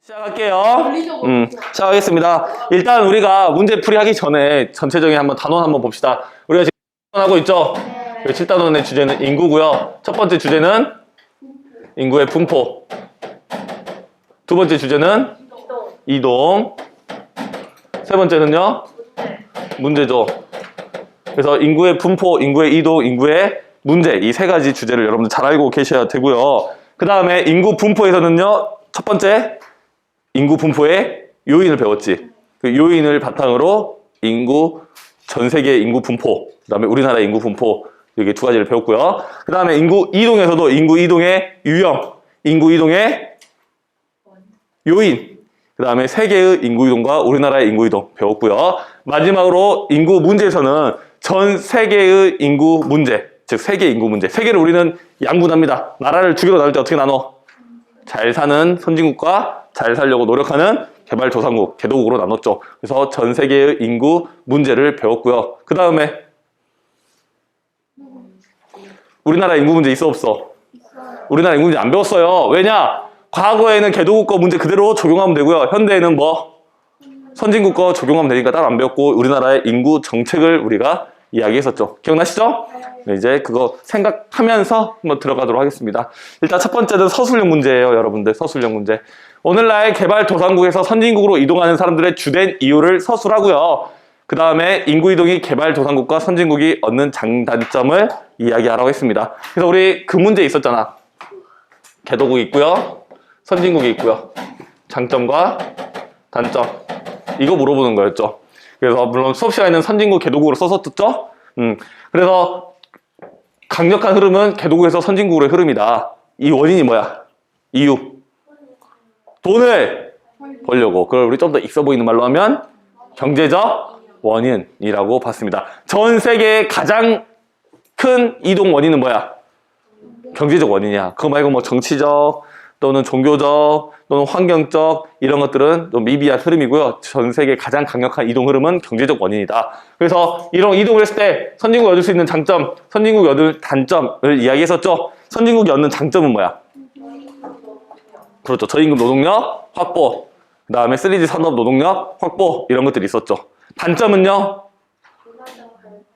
시작할게요. 시작하겠습니다. 일단 우리가 문제풀이 하기 전에 전체적인 한번 단원 한번 봅시다. 우리가 지금 하고 있죠? 7단원의 주제는 인구고요. 첫 번째 주제는 인구의 분포. 두 번째 주제는 이동. 세 번째는요? 문제죠. 그래서 인구의 분포, 인구의 이동, 인구의 문제, 이 세 가지 주제를 여러분들 잘 알고 계셔야 되고요. 그 다음에 인구 분포에서는요, 첫 번째 인구 분포의 요인을 배웠지. 그 요인을 바탕으로 전 세계 인구 분포, 그 다음에 우리나라 인구 분포, 이게 두 가지를 배웠고요. 그 다음에 인구 이동에서도 인구 이동의 유형, 인구 이동의 요인, 그 다음에 세계의 인구 이동과 우리나라의 인구 이동 배웠고요. 마지막으로 인구 문제에서는 전 세계의 인구 문제, 즉 세계 인구 문제. 세계를 우리는 양분합니다. 나라를 두 개로 나눌 때 어떻게 나눠? 잘 사는 선진국과 잘 살려고 노력하는 개발도상국, 개도국으로 나눴죠. 그래서 전 세계의 인구 문제를 배웠고요. 그 다음에 우리나라 인구 문제 있어 없어? 우리나라 인구 문제 안 배웠어요. 왜냐? 과거에는 개도국 거 문제 그대로 적용하면 되고요. 현대에는 뭐? 선진국 거 적용하면 되니까 따로 안 배웠고 우리나라의 인구 정책을 우리가 이야기했었죠. 기억나시죠? 네, 이제 그거 생각하면서 한번 들어가도록 하겠습니다. 일단 첫 번째는 서술형 문제예요. 여러분들 서술형 문제. 오늘날 개발도상국에서 선진국으로 이동하는 사람들의 주된 이유를 서술하고요. 그 다음에 인구 이동이 개발도상국과 선진국이 얻는 장단점을 이야기하라고 했습니다. 그래서 우리 그 문제 있었잖아. 개도국이 있고요. 선진국이 있고요. 장점과 단점. 이거 물어보는 거였죠. 그래서 물론 수업 시간에는 선진국 개도국으로 썼었죠. 그래서 강력한 흐름은 개도국에서 선진국으로의 흐름이다. 이 원인이 뭐야? 이유. 돈을 벌려고. 그걸 우리 좀 더 있어 보이는 말로 하면 경제적 원인이라고 봤습니다. 전 세계의 가장 큰 이동 원인은 뭐야? 경제적 원인이야. 그거 말고 뭐 정치적 또는 종교적 또는 환경적 이런 것들은 좀 미비한 흐름이고요. 전 세계 가장 강력한 이동 흐름은 경제적 원인이다. 그래서 이런 이동을 했을 때 선진국이 얻을 수 있는 장점, 선진국이 얻을 단점을 이야기했었죠. 선진국이 얻는 장점은 뭐야? 그렇죠. 저임금 노동력 확보, 그 다음에 3D 산업 노동력 확보 이런 것들이 있었죠. 단점은요?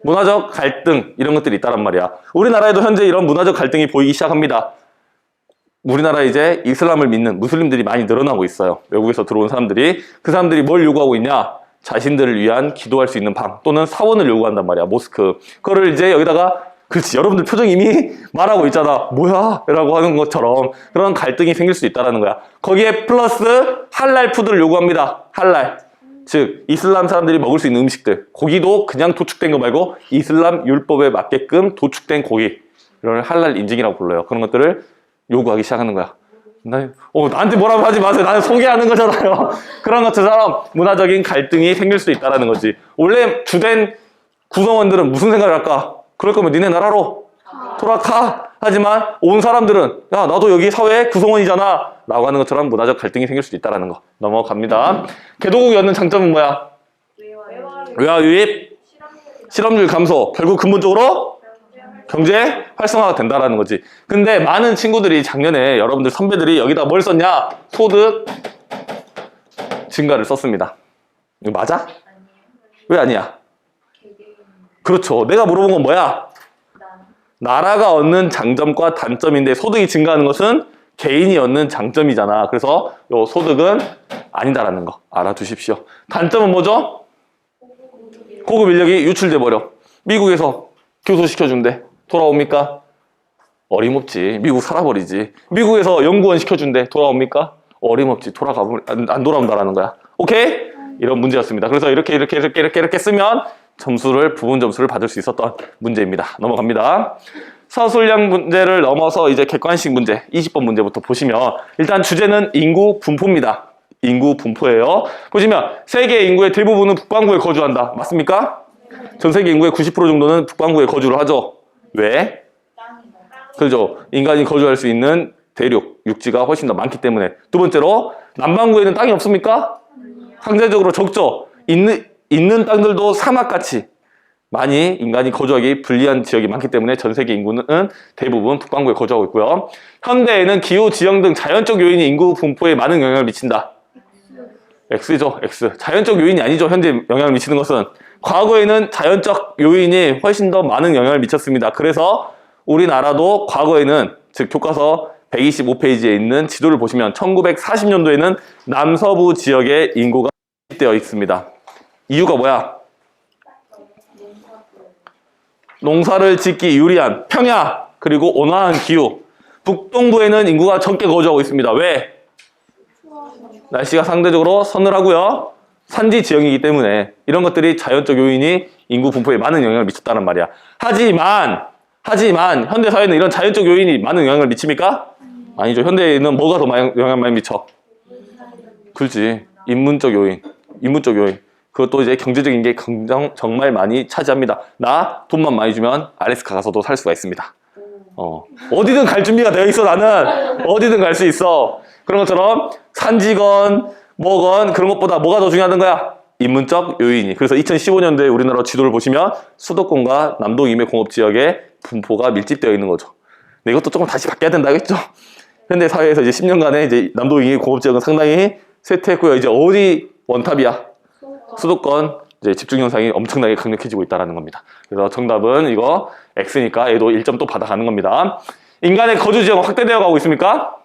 문화적 갈등 이런 것들이 있다란 말이야. 우리나라에도 현재 이런 문화적 갈등이 보이기 시작합니다. 우리나라에 이제 이슬람을 믿는 무슬림들이 많이 늘어나고 있어요. 외국에서 들어온 사람들이. 그 사람들이 뭘 요구하고 있냐? 자신들을 위한 기도할 수 있는 방 또는 사원을 요구한단 말이야. 모스크. 그거를 이제 여기다가 그렇지. 여러분들 표정 이미 말하고 있잖아. 뭐야? 라고 하는 것처럼 그런 갈등이 생길 수 있다는 거야. 거기에 플러스 할랄 푸드를 요구합니다. 할랄. 즉 이슬람 사람들이 먹을 수 있는 음식들. 고기도 그냥 도축된 거 말고 이슬람 율법에 맞게끔 도축된 고기. 이런 할랄 인증이라고 불러요. 그런 것들을 요구하기 시작하는 거야. 나한테 뭐라고 하지 마세요. 나는 소개하는 거잖아요. 그런 것처럼 문화적인 갈등이 생길 수 있다는 거지. 원래 주된 구성원들은 무슨 생각을 할까? 그럴 거면 니네 나라로 돌아가. 하지만 온 사람들은 야 나도 여기 사회 구성원이잖아 라고 하는 것처럼 문화적 갈등이 생길 수 있다는 거. 넘어갑니다. 개도국이 얻는 장점은 뭐야? 외화 유입, 실업률 감소. 결국 근본적으로 경제 활성화가 된다라는 거지. 근데 많은 친구들이 작년에 여러분들 선배들이 여기다 뭘 썼냐? 소득 증가를 썼습니다. 이거 맞아? 왜 아니야? 그렇죠. 내가 물어본 건 뭐야? 나라가 얻는 장점과 단점인데 소득이 증가하는 것은 개인이 얻는 장점이잖아. 그래서 요 소득은 아니다라는 거 알아두십시오. 단점은 뭐죠? 고급 인력이 유출돼 버려. 미국에서 교수시켜준대. 돌아옵니까? 어림없지. 미국 살아버리지. 미국에서 연구원 시켜준대. 돌아옵니까? 어림없지. 안 돌아온다라는 거야. 오케이? 이런 문제였습니다. 그래서 이렇게 쓰면 부분 점수를 받을 수 있었던 문제입니다. 넘어갑니다. 서술형 문제를 넘어서 이제 객관식 문제 20번 문제부터 보시면 일단 주제는 인구 분포입니다. 인구 분포예요. 보시면 세계 인구의 대부분은 북반구에 거주한다. 맞습니까? 전 세계 인구의 90% 정도는 북반구에 거주를 하죠. 왜? 그죠? 인간이 거주할 수 있는 대륙, 육지가 훨씬 더 많기 때문에. 두 번째로 남반구에는 땅이 없습니까? 상대적으로 적죠. 있는 땅들도 사막같이 많이 인간이 거주하기 불리한 지역이 많기 때문에 전 세계 인구는 대부분 북반구에 거주하고 있고요. 현대에는 기후, 지형 등 자연적 요인이 인구 분포에 많은 영향을 미친다. X죠, X. 자연적 요인이 아니죠, 현재 영향을 미치는 것은. 과거에는 자연적 요인이 훨씬 더 많은 영향을 미쳤습니다. 그래서 우리나라도 과거에는, 즉 교과서 125페이지에 있는 지도를 보시면 1940년도에는 남서부 지역의 인구가 되어 있습니다. 이유가 뭐야? 농사를 짓기 유리한 평야, 그리고 온화한 기후. 북동부에는 인구가 적게 거주하고 있습니다. 왜? 날씨가 상대적으로 서늘하고요. 산지 지형이기 때문에 이런 것들이 자연적 요인이 인구 분포에 많은 영향을 미쳤다는 말이야. 하지만 현대 사회는 이런 자연적 요인이 많은 영향을 미칩니까? 아니죠. 현대에는 뭐가 더 영향을 많이 미쳐? 그렇지. 인문적 요인. 그것도 이제 경제적인 게 정말 많이 차지합니다. 나 돈만 많이 주면 알래스카 가서도 살 수가 있습니다. 어디든 갈 준비가 되어 있어. 나는 어디든 갈 수 있어. 그런 것처럼 산지건 뭐건 그런 것보다 뭐가 더 중요하던 거야? 인문적 요인이. 그래서 2015년도에 우리나라 지도를 보시면 수도권과 남도 임해 공업지역의 분포가 밀집되어 있는 거죠. 근데 이것도 조금 다시 바뀌어야 된다겠죠. 현대 사회에서 이제 10년간의 이제 남도 임해 공업지역은 상당히 쇠퇴했고요. 이제 어디 원탑이야? 수도권 이제 집중 현상이 엄청나게 강력해지고 있다는 겁니다. 그래서 정답은 이거 X니까 얘도 1점 또 받아가는 겁니다. 인간의 거주 지역은 확대되어 가고 있습니까?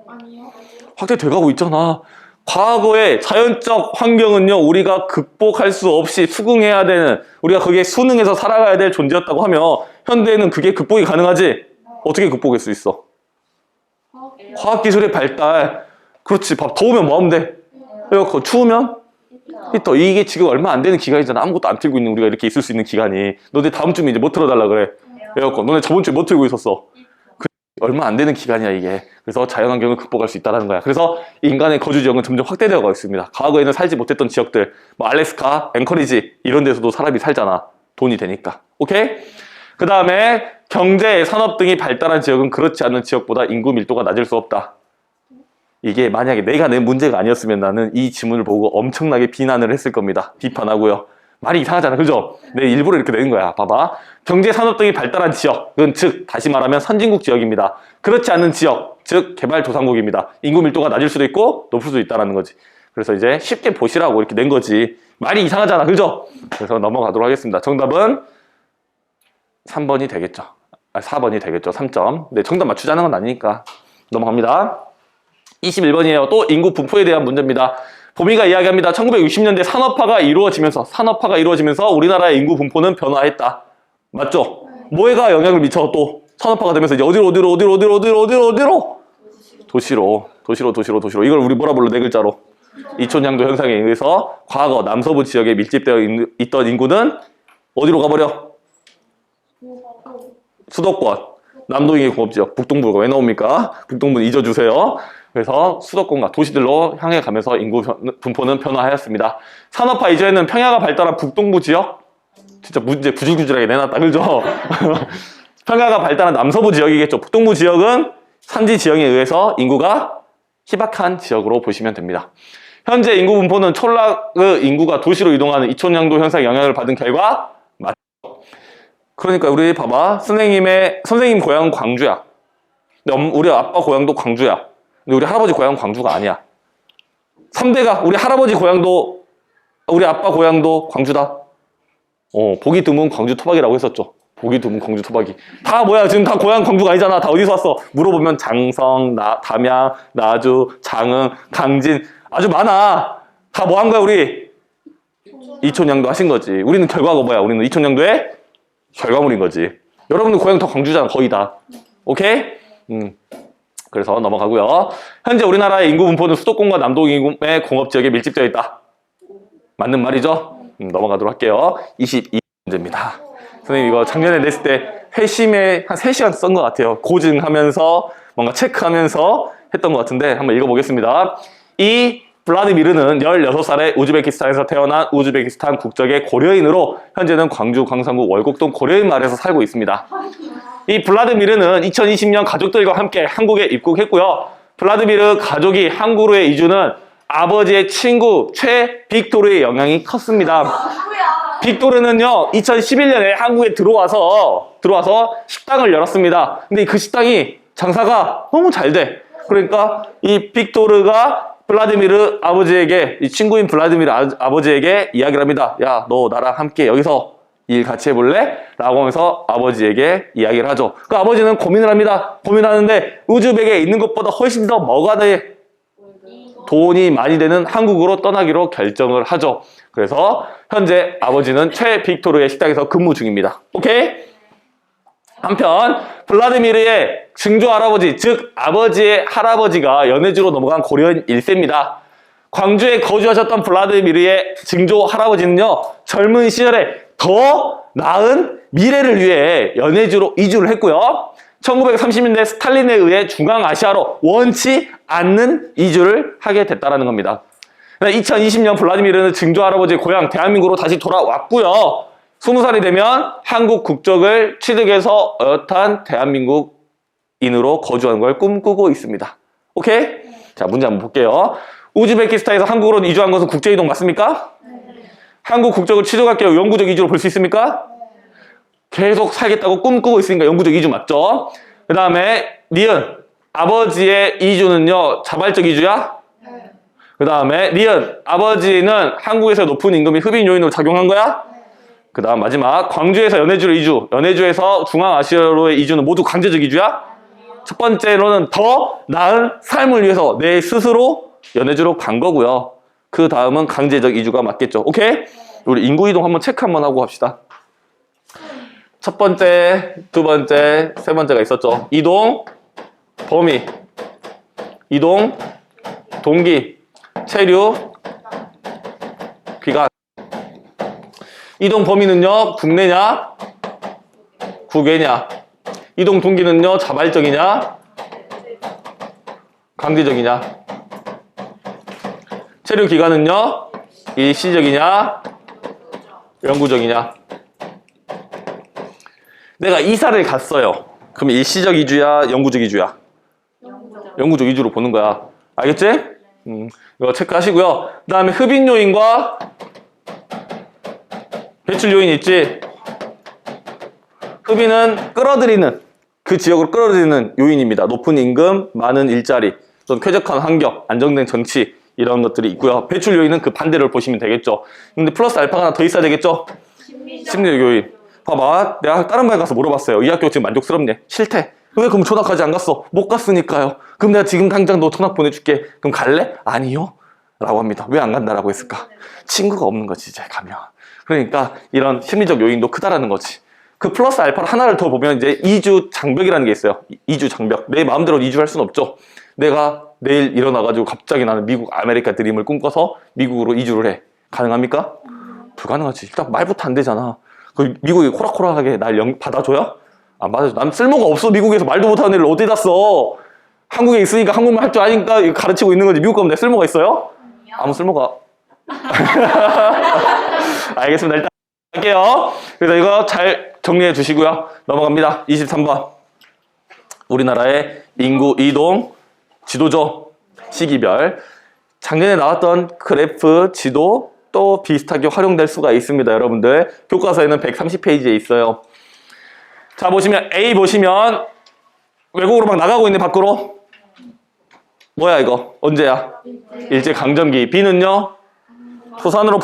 아니요. 확대돼 가고 있잖아. 과거의 자연적 환경은요, 우리가 극복할 수 없이 수긍해야 되는, 우리가 거기에 순응해서 살아가야 될 존재였다고 하면 현대에는 그게 극복이 가능하지? 어떻게 극복할 수 있어? 과학기술의 발달. 그렇지. 밥 더우면 뭐 하면 돼? 에어컨. 추우면? 히터. 이게 지금 얼마 안 되는 기간이잖아. 아무것도 안 틀고 있는 우리가 이렇게 있을 수 있는 기간이. 너네 다음 주면 이제 뭐 틀어달라 그래? 에어컨. 너네 저번 주에 뭐 틀고 있었어? 얼마 안 되는 기간이야 이게. 그래서 자연환경을 극복할 수 있다는 거야. 그래서 인간의 거주 지역은 점점 확대되어 가고 있습니다. 과거에는 살지 못했던 지역들, 뭐 알래스카, 앵커리지 이런 데서도 사람이 살잖아. 돈이 되니까. 오케이? 그 다음에 경제, 산업 등이 발달한 지역은 그렇지 않은 지역보다 인구 밀도가 낮을 수 없다. 이게 만약에 내가 낸 문제가 아니었으면 나는 이 지문을 보고 엄청나게 비난을 했을 겁니다. 비판하고요. 말이 이상하잖아. 그죠? 내 일부러 이렇게 내는 거야. 봐봐. 경제, 산업 등이 발달한 지역은 즉 다시 말하면 선진국 지역입니다. 그렇지 않은 지역, 즉 개발도상국입니다. 인구 밀도가 낮을 수도 있고 높을 수도 있다는 거지. 그래서 이제 쉽게 보시라고 이렇게 낸 거지. 말이 이상하잖아. 그죠? 그래서 넘어가도록 하겠습니다. 정답은 3번이 되겠죠. 4번이 되겠죠. 3점. 네, 정답 맞추자는 건 아니니까. 넘어갑니다. 21번이에요. 또 인구 분포에 대한 문제입니다. 보미가 이야기합니다. 1960년대 산업화가 이루어지면서 우리나라의 인구 분포는 변화했다. 맞죠? 뭐에가 영향을 미쳐 또 산업화가 되면서 이제 어디로? 도시로. 이걸 우리 뭐라 불러? 네 글자로. 이촌양도 현상에 의해서 과거 남서부 지역에 밀집되어 있던 인구는 어디로 가버려? 수도권. 남도인의 공업지역. 북동부가 왜 나옵니까? 북동부는 잊어주세요. 그래서 수도권과 도시들로 향해 가면서 인구 분포는 변화하였습니다. 산업화 이전에는 평야가 발달한 북동부 지역? 진짜 문제 구질구질하게 내놨다. 그죠? 평야가 발달한 남서부 지역이겠죠. 북동부 지역은 산지 지형에 의해서 인구가 희박한 지역으로 보시면 됩니다. 현재 인구 분포는 촌락의 인구가 도시로 이동하는 이촌양도 현상에 영향을 받은 결과 맞죠. 그러니까 우리 봐봐. 선생님 고향은 광주야. 근데 우리 아빠 고향도 광주야. 근데 우리 할아버지 고향은 광주가 아니야. 3대가 우리 할아버지 고향도 우리 아빠 고향도 광주다. 보기 드문 광주 토박이라고 했었죠. 보기 드문 광주 토박이. 다 뭐야? 지금 다 고향 광주가 아니잖아. 다 어디서 왔어? 물어보면 장성, 담양, 나주, 장흥, 강진 아주 많아. 다 뭐 한 거야 우리? 이촌양도 하신 거지. 우리는 결과가 뭐야? 우리는 이촌양도의 결과물인 거지. 여러분들 고향 다 광주잖아. 거의 다. 오케이? 그래서 넘어가고요. 현재 우리나라의 인구 분포는 수도권과 남도 임해 공업지역에 밀집되어 있다. 맞는 말이죠? 넘어가도록 할게요. 22문제입니다. 선생님 이거 작년에 냈을 때 회심에 한 3시간 쓴 것 같아요. 고증하면서 뭔가 체크하면서 했던 것 같은데 한번 읽어보겠습니다. 이 블라디미르는 16살에 우즈베키스탄에서 태어난 우즈베키스탄 국적의 고려인으로 현재는 광주, 광산구, 월곡동 고려인 마을에서 살고 있습니다. 이 블라디미르는 2020년 가족들과 함께 한국에 입국했고요. 블라디미르 가족이 한국으로의 이주는 아버지의 친구 최빅토르의 영향이 컸습니다. 빅토르는요 2011년에 한국에 들어와서 식당을 열었습니다. 근데 그 식당이 장사가 너무 잘 돼. 그러니까 이 빅토르가 블라디미르 아버지에게, 이 친구인 블라디미르 아버지에게 이야기를 합니다. 야, 너 나랑 함께 여기서 일 같이 해볼래? 라고 하면서 아버지에게 이야기를 하죠. 그 아버지는 고민을 합니다. 고민하는데 우즈벡에 있는 것보다 훨씬 더 뭐가 돼? 돈이 많이 되는 한국으로 떠나기로 결정을 하죠. 그래서 현재 아버지는 최빅토르의 식당에서 근무 중입니다. 오케이? 한편 블라디미르의 증조 할아버지, 즉 아버지의 할아버지가 연해주로 넘어간 고려인 1세입니다. 광주에 거주하셨던 블라디미르의 증조 할아버지는요, 젊은 시절에 더 나은 미래를 위해 연해주로 이주를 했고요. 1930년대 스탈린에 의해 중앙아시아로 원치 않는 이주를 하게 됐다는 겁니다. 2020년 블라디미르는 증조 할아버지의 고향 대한민국으로 다시 돌아왔고요. 20살이 되면 한국 국적을 취득해서 어엿한 대한민국인으로 거주하는 걸 꿈꾸고 있습니다. 오케이? 자, 문제 한번 볼게요. 우즈베키스탄에서 한국으로 이주한 것은 국제이동 맞습니까? 한국 국적을 취득할게요. 영구적 이주로 볼 수 있습니까? 계속 살겠다고 꿈꾸고 있으니까 영구적 이주 맞죠? 그 다음에 니은 아버지의 이주는요, 자발적 이주야? 그 다음에 니은 아버지는 한국에서 높은 임금이 흡인 요인으로 작용한 거야? 그 다음 마지막 광주에서 연해주로 이주, 연해주에서 중앙아시아로의 이주는 모두 강제적 이주야? 첫 번째로는 더 나은 삶을 위해서 내 스스로 연해주로 간 거고요. 그 다음은 강제적 이주가 맞겠죠. 오케이? 우리 인구이동 한번 체크 한번 하고 합시다. 첫 번째, 두 번째, 세 번째가 있었죠. 이동, 범위, 이동, 동기, 체류, 기간. 이동 범위는요, 국내냐, 국외냐. 이동 동기는요, 자발적이냐, 강제적이냐. 체류 기간은요, 일시적이냐, 영구적이냐. 내가 이사를 갔어요. 그럼 일시적 이주야, 영구적 이주야? 영구적 이주로 보는 거야. 알겠지? 이거 체크하시고요. 그 다음에 흡인 요인과 배출 요인 있지? 흡인은 끌어들이는, 그 지역으로 끌어들이는 요인입니다. 높은 임금, 많은 일자리, 또 쾌적한 환경, 안정된 정치, 이런 것들이 있고요. 배출 요인은 그 반대를 보시면 되겠죠. 근데 플러스 알파가 하나 더 있어야 되겠죠? 심리적 요인. 봐봐, 내가 다른 반 가서 물어봤어요. 이 학교 지금 만족스럽냐? 싫대. 왜 그럼 전학까지 안 갔어? 못 갔으니까요. 그럼 내가 지금 당장 너 전학 보내줄게. 그럼 갈래? 아니요. 라고 합니다. 왜 안 간다라고 했을까? 친구가 없는 거지, 이제 가면. 그러니까 이런 심리적 요인도 크다라는 거지. 그 플러스 알파를 하나를 더 보면 이제 이주 장벽이라는 게 있어요. 이주 장벽. 내 마음대로 이주할 수는 없죠. 내가 내일 일어나가지고 갑자기 나는 미국 아메리카 드림을 꿈꿔서 미국으로 이주를 해. 가능합니까? 불가능하지. 일단 말부터 안 되잖아. 그 미국이 코락코락하게 날 받아줘요? 안 받아줘. 난 쓸모가 없어. 미국에서 말도 못하는 애를 어디다 써? 한국에 있으니까 한국말 할 줄 아니까 가르치고 있는 거지. 미국 가면 내 쓸모가 있어요? 아무 쓸모가. 알겠습니다. 일단 할게요. 그래서 이거 잘 정리해 주시고요. 넘어갑니다. 23번. 우리나라의 인구 이동 지도죠. 시기별. 작년에 나왔던 그래프 지도 또 비슷하게 활용될 수가 있습니다. 여러분들 교과서에는 130페이지에 있어요. 자, 보시면 A 보시면 외국으로 막 나가고 있는 밖으로. 뭐야 이거? 언제야? 일제강점기. B는요? 부산으로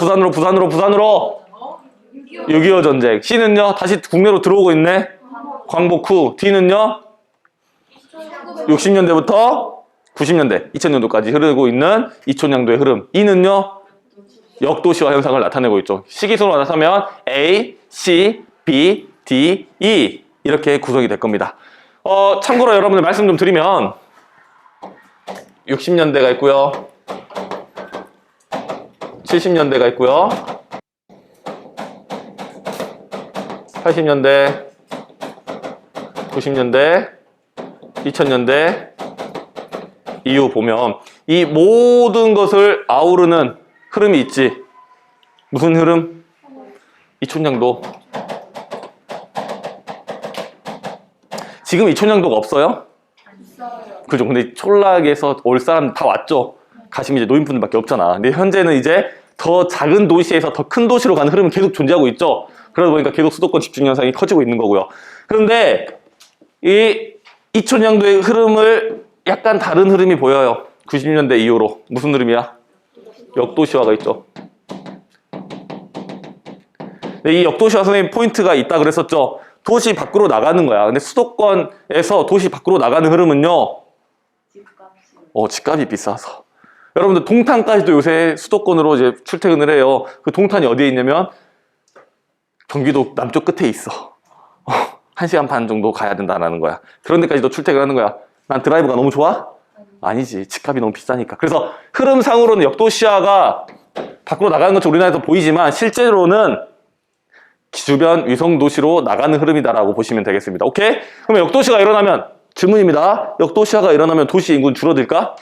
6.25 전쟁. C는요? 다시 국내로 들어오고 있네. 광복 후. D는요? 60년대부터 90년대, 2000년도까지 흐르고 있는 이촌양도의 흐름. E는요? 역도시화 현상을 나타내고 있죠. 시기순으로 나타나면 A, C, B, D, E 이렇게 구성이 될 겁니다. 참고로 여러분들 말씀 좀 드리면 60년대가 있고요. 70년대가 있고요. 80년대, 90년대, 2000년대 이후 보면 이 모든 것을 아우르는 흐름이 있지. 무슨 흐름? 이촌양도. 지금 이촌양도가 없어요? 그죠. 근데 촌락에서 올 사람 다 왔죠. 가시면 이제 노인분들밖에 없잖아. 근데 현재는 이제 더 작은 도시에서 더 큰 도시로 가는 흐름은 계속 존재하고 있죠. 그러다 보니까 계속 수도권 집중 현상이 커지고 있는 거고요. 그런데 이 이촌양도의 흐름을 약간 다른 흐름이 보여요. 90년대 이후로 무슨 흐름이야? 역도시화가 있죠. 이 역도시화 선생님 포인트가 있다 그랬었죠. 도시 밖으로 나가는 거야. 근데 수도권에서 도시 밖으로 나가는 흐름은요. 집값이 비싸서. 여러분들 동탄까지도 요새 수도권으로 이제 출퇴근을 해요. 그 동탄이 어디에 있냐면 경기도 남쪽 끝에 있어. 1시간 반 정도 가야 된다는 거야. 그런 데까지도 출퇴근하는 거야. 난 드라이브가 너무 좋아? 아니지. 집값이 너무 비싸니까. 그래서 흐름상으로는 역도시화가 밖으로 나가는 것처럼 우리나라에서 보이지만 실제로는 주변 위성도시로 나가는 흐름이다라고 보시면 되겠습니다. 오케이? 그러면 역도시가 일어나면 질문입니다. 역도시화가 일어나면 도시 인구는 줄어들까?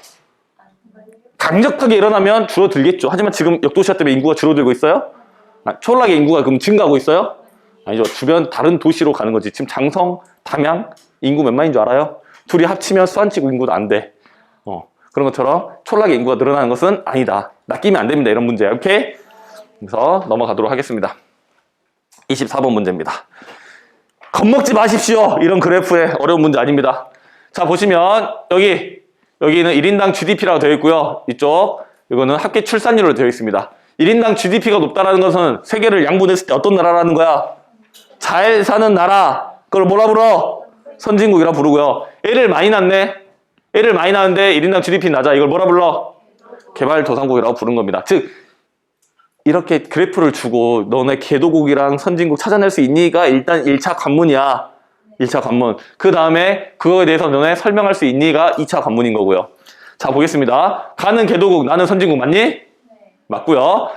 강력하게 일어나면 줄어들겠죠. 하지만 지금 역도시화 때문에 인구가 줄어들고 있어요? 초월하게 인구가 그럼 증가하고 있어요? 아니죠. 주변 다른 도시로 가는 거지. 지금 장성, 담양 인구 몇 만인 줄 알아요? 둘이 합치면 수안치구 인구도 안 돼. 그런 것처럼 초월하게 인구가 늘어나는 것은 아니다. 낚이면 안 됩니다. 이런 문제. 오케이? 그래서 넘어가도록 하겠습니다. 24번 문제입니다. 겁먹지 마십시오. 이런 그래프의 어려운 문제 아닙니다. 자, 보시면 여기는 1인당 GDP라고 되어 있고요. 이거는 합계 출산율로 되어 있습니다. 1인당 GDP가 높다는 것은 세계를 양분했을 때 어떤 나라라는 거야? 잘 사는 나라. 그걸 뭐라 불러? 선진국이라 부르고요. 애를 많이 낳네. 애를 많이 낳는데 1인당 GDP 낮아. 이걸 뭐라 불러? 개발도상국이라고 부르는 겁니다. 즉 이렇게 그래프를 주고 너네 개도국이랑 선진국 찾아낼 수 있니가 일단 1차 관문이야. 1차 관문. 그 다음에 그거에 대해서 너네 설명할 수 있니가 2차 관문인 거고요. 자, 보겠습니다. 가는 개도국, 나는 선진국 맞니? 네. 맞고요.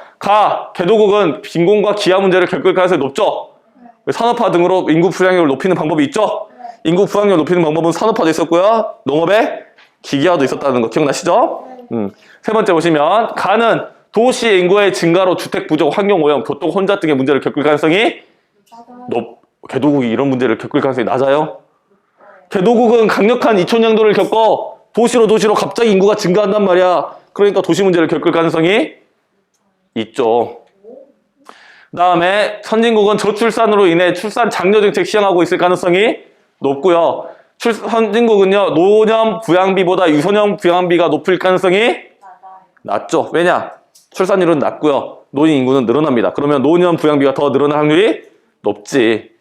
개도국은 빈곤과 기아 문제를 겪을 가능성이 높죠? 네. 산업화 등으로 인구 부양률을 높이는 방법이 있죠? 네. 인구 부양률을 높이는 방법은 산업화도 있었고요. 농업에 기계화도 있었다는 거 기억나시죠? 네. 세 번째 보시면 가는 도시의 인구의 증가로 주택 부족, 환경 오염, 교통 혼잡 등의 문제를 겪을 가능성이 개도국이 이런 문제를 겪을 가능성이 낮아요. 개도국은 강력한 이촌양도를 겪어 도시로 갑자기 인구가 증가한단 말이야. 그러니까 도시 문제를 겪을 가능성이 있죠. 그 다음에 선진국은 저출산으로 인해 출산 장려 정책 시행하고 있을 가능성이 높고요. 선진국은요 노년 부양비보다 유소년 부양비가 높을 가능성이 낮죠. 왜냐? 출산율은 낮고요. 노인 인구는 늘어납니다. 그러면 노년 부양비가 더 늘어날 확률이 높지.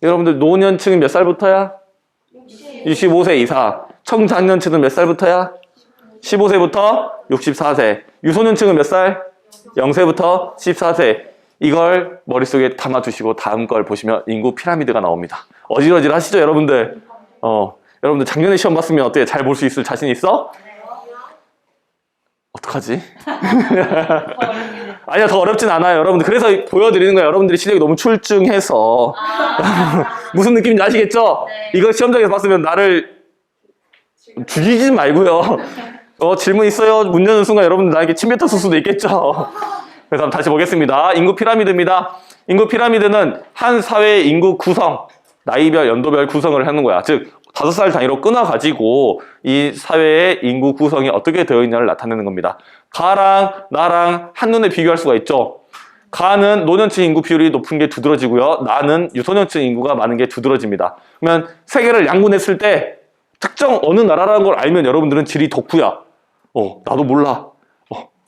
여러분들 노년층은 몇 살부터야? 65세 이상. 청장년층은 몇 살부터야? 15세부터 64세. 유소년층은 몇 살? 0세부터 14세. 이걸 머릿속에 담아두시고 다음 걸 보시면 인구 피라미드가 나옵니다. 어질어질하시죠 여러분들? 여러분들 작년에 시험 봤으면 어때요? 잘 볼 수 있을 자신 있어? 어떡하지? 아니요, 더 어렵진 않아요. 여러분들. 그래서 보여드리는 거예요. 여러분들이 실력이 너무 출중해서. 무슨 느낌인지 아시겠죠? 네. 이거 시험장에서 봤으면 나를 죽이지 말고요. 질문 있어요? 문 여는 순간 여러분들 나에게 침 뱉었을 수도 있겠죠? 그래서 한번 다시 보겠습니다. 인구 피라미드입니다. 인구 피라미드는 한 사회의 인구 구성, 나이별, 연도별 구성을 하는 거야. 즉, 5살 단위로 끊어가지고 이 사회의 인구 구성이 어떻게 되어 있냐를 나타내는 겁니다. 가랑 나랑 한눈에 비교할 수가 있죠. 가는 노년층 인구 비율이 높은 게 두드러지고요. 나는 유소년층 인구가 많은 게 두드러집니다. 그러면 세계를 양분했을 때 특정 어느 나라라는 걸 알면 여러분들은 지리 덕후야. 나도 몰라.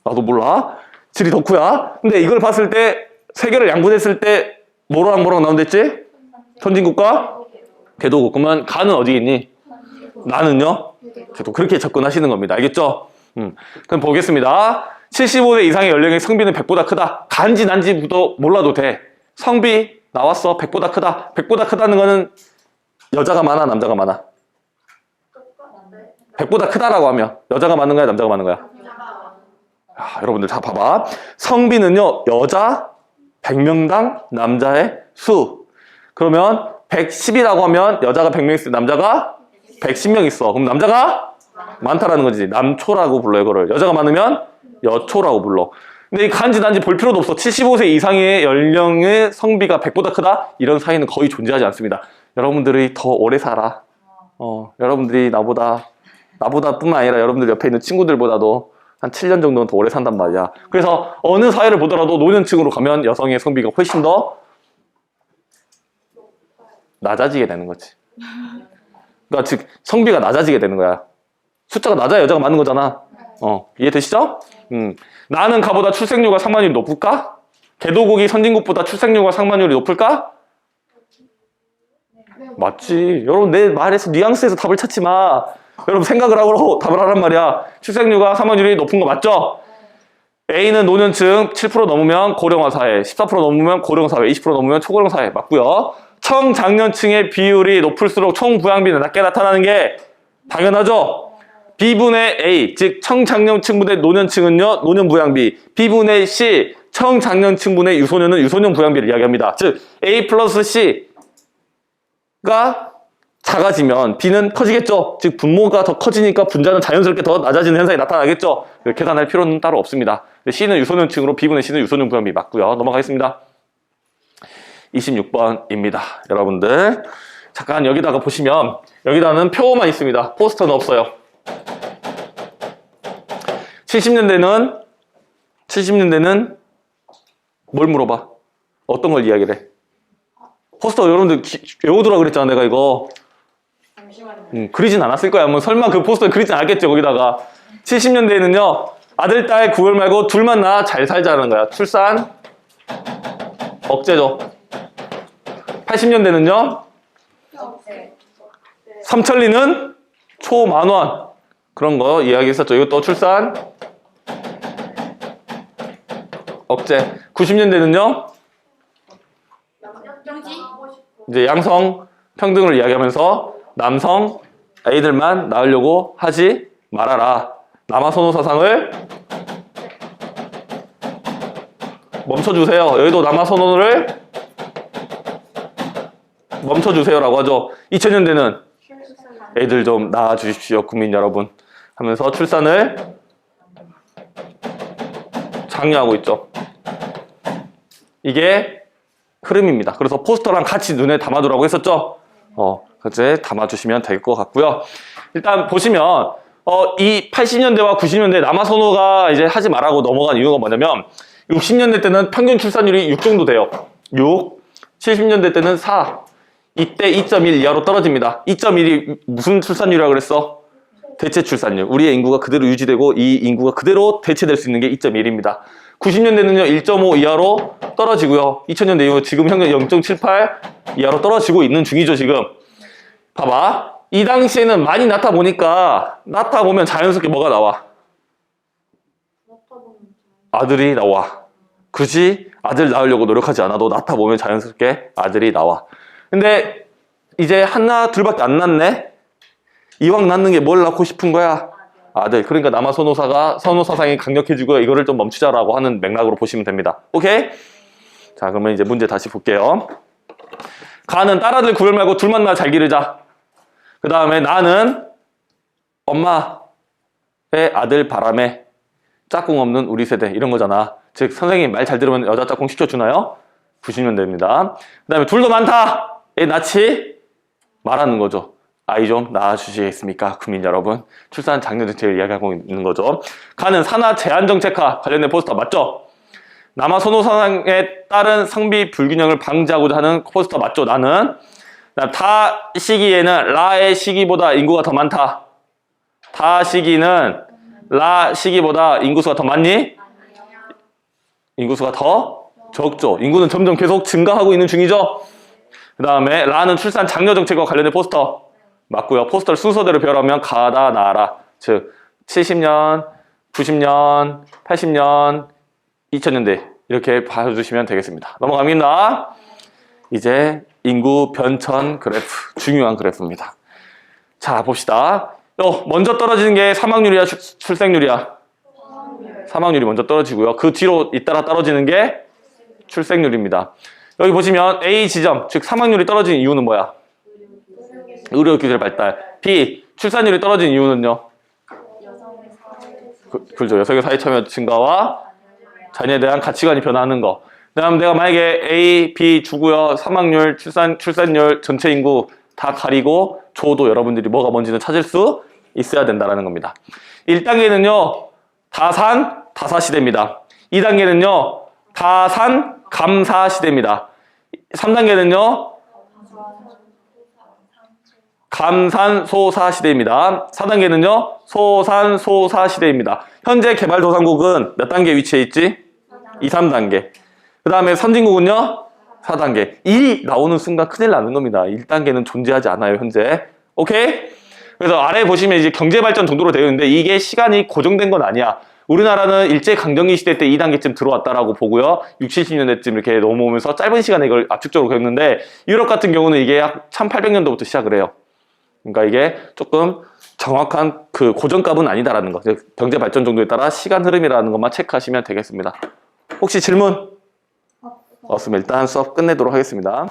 나도 몰라. 지리 덕후야. 근데 이걸 봤을 때 세계를 양분했을 때 뭐랑 나온댔지? 선진국과 개도국. 그러면 가는 어디 있니? 나는요? 개도. 그렇게 접근하시는 겁니다. 알겠죠? 그럼 보겠습니다. 75세 이상의 연령의 성비는 100보다 크다. 간지 난지부터 몰라도 돼. 성비 나왔어. 100보다 크다. 100보다 크다는 거는 여자가 많아, 남자가 많아? 100보다 크다라고 하면 여자가 많은 거야, 남자가 많은 거야? 여러분들 다 봐봐. 성비는요, 여자 100명당 남자의 수. 그러면 110이라고 하면 여자가 100명 있어, 남자가 110명 있어. 그럼 남자가 많다라는 거지. 남초라고 불러, 이거를. 여자가 많으면 여초라고 불러. 근데 이 간지 난지 볼 필요도 없어. 75세 이상의 연령의 성비가 100보다 크다? 이런 사이는 거의 존재하지 않습니다. 여러분들이 더 오래 살아. 여러분들이 나보다 뿐만 아니라 여러분들 옆에 있는 친구들보다도 한 7년 정도는 더 오래 산단 말이야. 그래서 어느 사회를 보더라도 노년층으로 가면 여성의 성비가 훨씬 더 낮아지게 되는 거지. 그러니까 즉 성비가 낮아지게 되는 거야. 숫자가 낮아야 여자가 많은 거잖아. 이해되시죠? 나는 가보다 출생률과 상반율이 높을까? 개도국이 선진국보다 출생률과 상반율이 높을까? 맞지. 여러분 내 말에서 뉘앙스에서 답을 찾지 마. 여러분 생각을 하고 답을 하란 말이야. 출생률과 상반율이 높은 거 맞죠? A는 노년층 7% 넘으면 고령화 사회, 14% 넘으면 고령 사회, 20% 넘으면 초고령 사회 맞고요. 청장년층의 비율이 높을수록 총 부양비는 낮게 나타나는 게 당연하죠. B분의 A, 즉 청장년층분의 노년층은요, 노년 부양비. B분의 C, 청장년층분의 유소년은 유소년 부양비를 이야기합니다. 즉 A 플러스 C가 작아지면 B는 커지겠죠. 즉 분모가 더 커지니까 분자는 자연스럽게 더 낮아지는 현상이 나타나겠죠. 계산할 필요는 따로 없습니다. C는 유소년층으로 B분의 C는 유소년 부양비 맞고요. 넘어가겠습니다. 26번입니다. 여러분들 잠깐 여기다가 보시면 여기다는 표만 있습니다. 포스터는 없어요. 70년대는 뭘 물어봐? 어떤 걸 이야기를 해? 포스터 여러분들 외우더라 그랬잖아 내가 이거. 잠시만요. 그리진 않았을 거야. 뭐 설마 그 포스터에 그리진 않겠죠 거기다가. 70년대에는요 아들 딸 구별 말고 둘만 낳아 잘 살자는 거야. 출산 억제죠. 80년대는요 삼천리는 초만원 그런 거 이야기했었죠. 이것도 출산 억제. 90년대는요 정지? 이제 양성 평등을 이야기하면서 남성 아이들만 낳으려고 하지 말아라. 남아선호 사상을 멈춰주세요. 여기도 남아선호를 멈춰주세요라고 하죠. 2000년대는 애들 좀 낳아주십시오 국민 여러분 하면서 출산을 장려하고 있죠. 이게 흐름입니다. 그래서 포스터랑 같이 눈에 담아두라고 했었죠. 그제 담아주시면 될 것 같고요. 일단 보시면 이 80년대와 90년대 남아선호가 이제 하지 말라고 넘어간 이유가 뭐냐면 60년대 때는 평균 출산율이 6 정도 돼요. 6. 70년대 때는 4. 이때 2.1 이하로 떨어집니다. 2.1이 무슨 출산율이라고 그랬어? 대체 출산율. 우리의 인구가 그대로 유지되고 이 인구가 그대로 대체될 수 있는 게 2.1입니다. 90년대는요 1.5 이하로 떨어지고요. 2000년대 이후 지금 현재 0.78 이하로 떨어지고 있는 중이죠 지금. 봐봐. 이 당시에는 많이 낳다 보면 자연스럽게 뭐가 나와? 아들이 나와. 굳이 아들 낳으려고 노력하지 않아도 낳다 보면 자연스럽게 아들이 나와. 근데 이제 하나 둘밖에 안 낳네? 이왕 낳는 게 뭘 낳고 싶은 거야? 아들. 그러니까 남아 선호사상이 강력해지고 이거를 좀 멈추자라고 하는 맥락으로 보시면 됩니다. 오케이? 자, 그러면 이제 문제 다시 볼게요. 가는 딸아들 구별 말고 둘만 낳아 잘 기르자. 그 다음에 나는 엄마의 아들 바람에 짝꿍 없는 우리 세대 이런 거잖아. 즉 선생님 말 잘 들으면 여자 짝꿍 시켜주나요? 90년대입니다. 그 다음에 둘도 많다. 애 낳지 말하는 거죠. 아이 좀 낳아주시겠습니까? 국민 여러분. 출산 장려 정책을 이야기하고 있는 거죠. 가는 산하 제한 정책화 관련된 포스터 맞죠? 남아 선호사상에 따른 성비 불균형을 방지하고자 하는 포스터 맞죠? 나는 타 시기에는 라의 시기보다 인구가 더 많다. 타 시기는 라 시기보다 인구수가 더 많니? 인구수가 더 적죠. 인구는 점점 계속 증가하고 있는 중이죠. 그 다음에 라는 출산 장려 정책과 관련된 포스터 맞고요. 포스터를 순서대로 배열하면 가다 나라. 즉 70년, 90년, 80년, 2000년대 이렇게 봐주시면 되겠습니다. 넘어갑니다. 이제 인구 변천 그래프, 중요한 그래프입니다. 자, 봅시다. 먼저 떨어지는 게 사망률이야, 출생률이야? 사망률이 먼저 떨어지고요. 그 뒤로 잇따라 떨어지는 게 출생률입니다. 여기 보시면 A 지점, 즉 사망률이 떨어진 이유는 뭐야? 의료기술 발달. B, 출산율이 떨어진 이유는요? 그렇죠. 여성의 사회 참여 증가와 자녀에 대한 가치관이 변화하는 거. 그다음 내가 만약에 A, B 주고요. 사망률, 출산율, 전체 인구 다 가리고 줘도 여러분들이 뭐가 뭔지는 찾을 수 있어야 된다는 겁니다. 1단계는요. 다산, 다사 시대입니다. 2단계는요. 다산, 감사 시대입니다. 3단계는요. 감산소사 시대입니다. 4단계는요, 소산소사 시대입니다. 현재 개발도상국은 몇 단계 위치해 있지? 2, 3단계. 그 다음에 선진국은요, 4단계. 1이 나오는 순간 큰일 나는 겁니다. 1단계는 존재하지 않아요, 현재. 오케이? 그래서 아래 보시면 이제 경제발전 정도로 되어 있는데 이게 시간이 고정된 건 아니야. 우리나라는 일제강점기 시대 때 2단계쯤 들어왔다라고 보고요. 60, 70년대쯤 이렇게 넘어오면서 짧은 시간에 이걸 압축적으로 겪는데 유럽 같은 경우는 이게 약 1800년도부터 시작을 해요. 그러니까 이게 조금 정확한 그 고정값은 아니다라는 거. 경제발전 정도에 따라 시간 흐름이라는 것만 체크하시면 되겠습니다. 혹시 질문? 없으면 일단 수업 끝내도록 하겠습니다.